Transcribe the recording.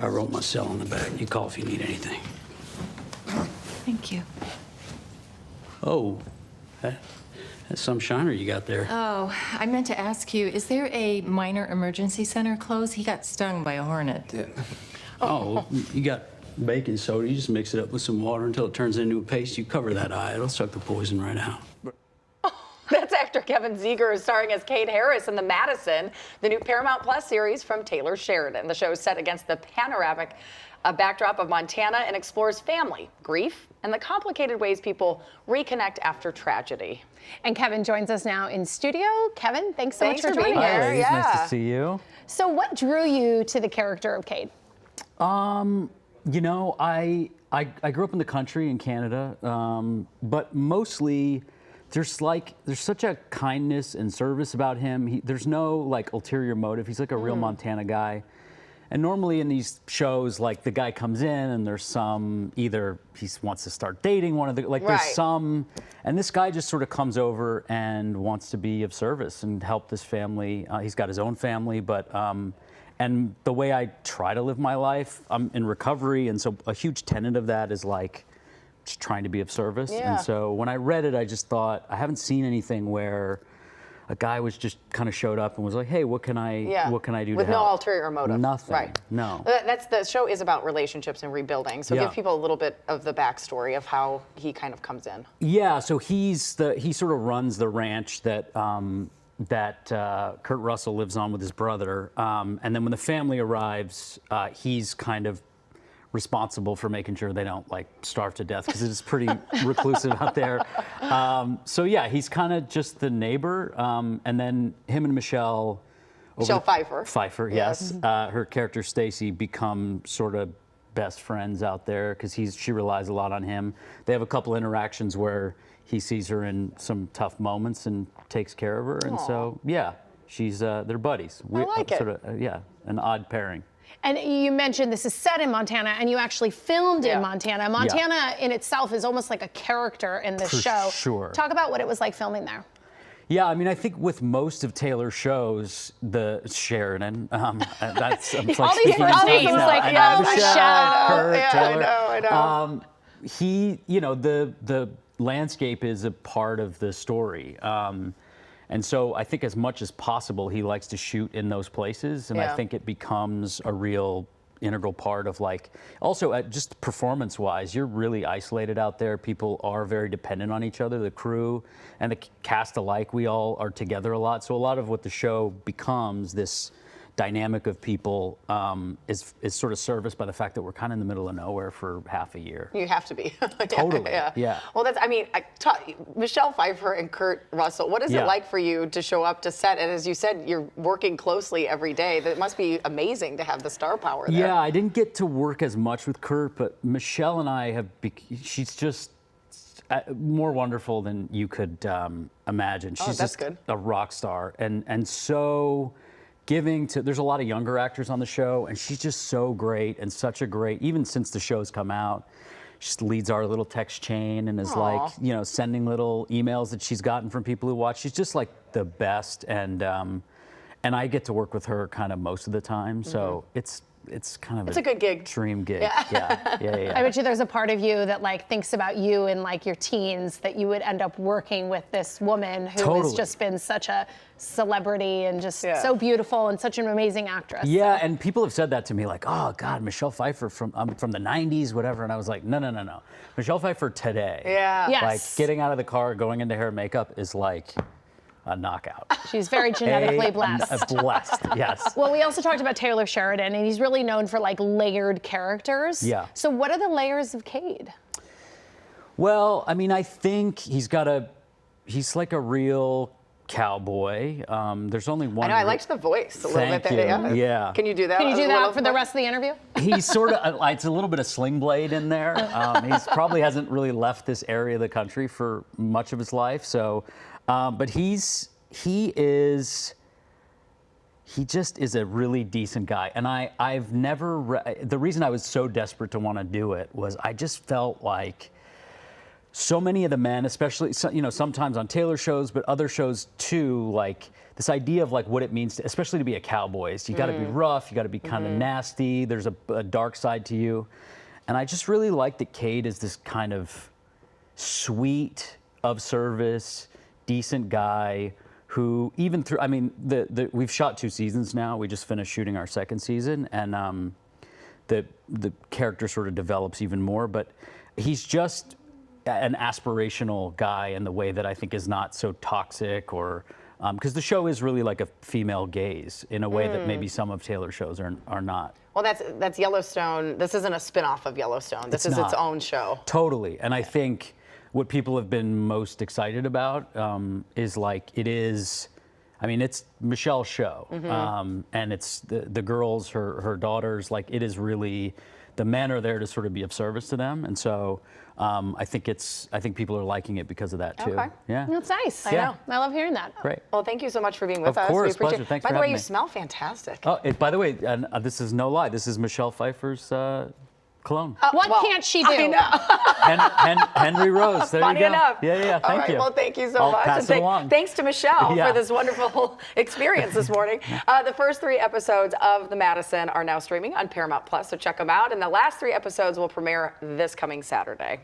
I wrote my cell on the back. You call if you need anything. Thank you. Oh, that's some shiner you got there. Oh, I meant to ask you, is there a minor emergency center closed? He got stung by a hornet. Yeah. Oh, you got baking soda. You just mix it up with some water until it turns into a paste. You cover that eye. It'll suck the poison right out. That's actor Kevin Zegers starring as Kate Harris in the Madison, the new Paramount Plus series from Taylor Sheridan. The show is set against the panoramic backdrop of Montana and explores family, grief, and the complicated ways people reconnect after tragedy. And Kevin joins us now in studio. Kevin, thanks so much for being joining us. here. Yeah. Nice to see you. So what drew you to the character of Kate? You know, I grew up in the country in Canada, but mostly there's such a kindness and service about him. There's no like ulterior motive. He's like a real Montana guy. And normally in these shows, like the guy comes in and there's some, either he wants to start dating one of the, like there's some, and this guy just sort of comes over and wants to be of service and help this family. He's got his own family, but, and the way I try to live my life, I'm in recovery. And so a huge tenet of that is like just trying to be of service. Yeah. And so when I read it, I just thought, I haven't seen anything where a guy was just kind of showed up and was like, "Hey, what can I do to help?" With no ulterior motive. Nothing. Right. No. That's the show is about relationships and rebuilding. So Yeah. give people a little bit of the backstory of how he kind of comes in. Yeah. So he sort of runs the ranch that Kurt Russell lives on with his brother. And then when the family arrives, he's kind of responsible for making sure they don't like starve to death because it's pretty reclusive out there. So yeah, he's kind of just the neighbor. And then him and Michelle Pfeiffer. Pfeiffer, yes. Her character Stacy become sort of best friends out there because she relies a lot on him. They have a couple interactions where he sees her in some tough moments and takes care of her. And so yeah, they're buddies. I like it. Sort of, yeah, an odd pairing. And you mentioned this is set in Montana, and you actually filmed in Montana. Montana in itself is almost like a character in this show. Sure. Talk about what it was like filming there. Yeah, I mean, I think with most of Taylor's shows, the Sheridan, that's I'm like all these first names, like Michelle, Kurt, Taylor. I know. You know, the landscape is a part of the story. And so I think as much as possible, he likes to shoot in those places. And I think it becomes a real integral part of like, also just performance wise, you're really isolated out there. People are very dependent on each other, the crew and the cast alike. We all are together a lot. So a lot of what the show becomes, this dynamic of people is sort of serviced by the fact that we're kind of in the middle of nowhere for half a year. You have to be. Totally. Yeah. Well, that's, I mean, Michelle Pfeiffer and Kurt Russell, what is it like for you to show up to set? And as you said, you're working closely every day. That must be amazing to have the star power there. Yeah, I didn't get to work as much with Kurt, but Michelle and I have, she's just more wonderful than you could imagine. She's that's just good. a rock star. And so giving to, there's a lot of younger actors on the show, and she's just so great and such a great, even since the show's come out, she just leads our little text chain and is like, you know, sending little emails that she's gotten from people who watch. She's just like the best, and I get to work with her kind of most of the time, so it's kind of a good gig. Dream gig. Yeah. Yeah. I bet you there's a part of you that like thinks about you in like your teens that you would end up working with this woman who has just been such a celebrity and just so beautiful and such an amazing actress. Yeah, and people have said that to me, like, oh God, Michelle Pfeiffer from the '90s, whatever, and I was like, no, Michelle Pfeiffer today. Yeah. Yes. Like getting out of the car, going into hair and makeup is like a knockout. She's very genetically blessed. Blessed, yes. Well, we also talked about Taylor Sheridan, and he's really known for like layered characters. Yeah. So what are the layers of Cade? Well, I mean, I think he's like a real cowboy. There's only one. I know, I liked the voice a little bit there. Thank you. Yeah. Can you do that? Can you do that for the rest of the interview? He's sort of, it's a little bit of Sling Blade in there. He's probably hasn't really left this area of the country for much of his life. So, but he just is a really decent guy. And I've never, the reason I was so desperate to want to do it was I just felt like so many of the men, especially, sometimes on Taylor shows, but other shows too, like this idea of like what it means to, especially to be a cowboy. You got to be rough, you got to be kind of nasty. There's a dark side to you. And I just really like that Cade is this kind of sweet, of service, decent guy who even through, I mean, we've shot 2 seasons now. We just finished shooting our 2nd season, and the character sort of develops even more. But he's just an aspirational guy in the way that I think is not so toxic, or because the show is really like a female gaze in a way that maybe some of Taylor's shows are not. Well, that's Yellowstone. This isn't a spin-off of Yellowstone. This is its own show. Totally. And I think what people have been most excited about is like it is, I mean, it's Michelle's show. And it's the girls, her daughters, like it is really, the men are there to sort of be of service to them. And so I think people are liking it because of that too. Okay. Yeah. That's nice. I know. I love hearing that. Great. Well, thank you so much for being with us. Of course, We appreciate pleasure. it. Thanks By for the way, having you me. smell fantastic. Oh, by the way, and this is no lie, this is Michelle Pfeiffer's cologne. What can't she do? I know. Henry Rose. There Funny you go. enough. Yeah. All Thank right, you. well, thank you so I'll much. pass it along. Thanks to Michelle Yeah. for this wonderful experience this morning. The first 3 episodes of The Madison are now streaming on Paramount Plus, so check them out. And the last 3 episodes will premiere this coming Saturday.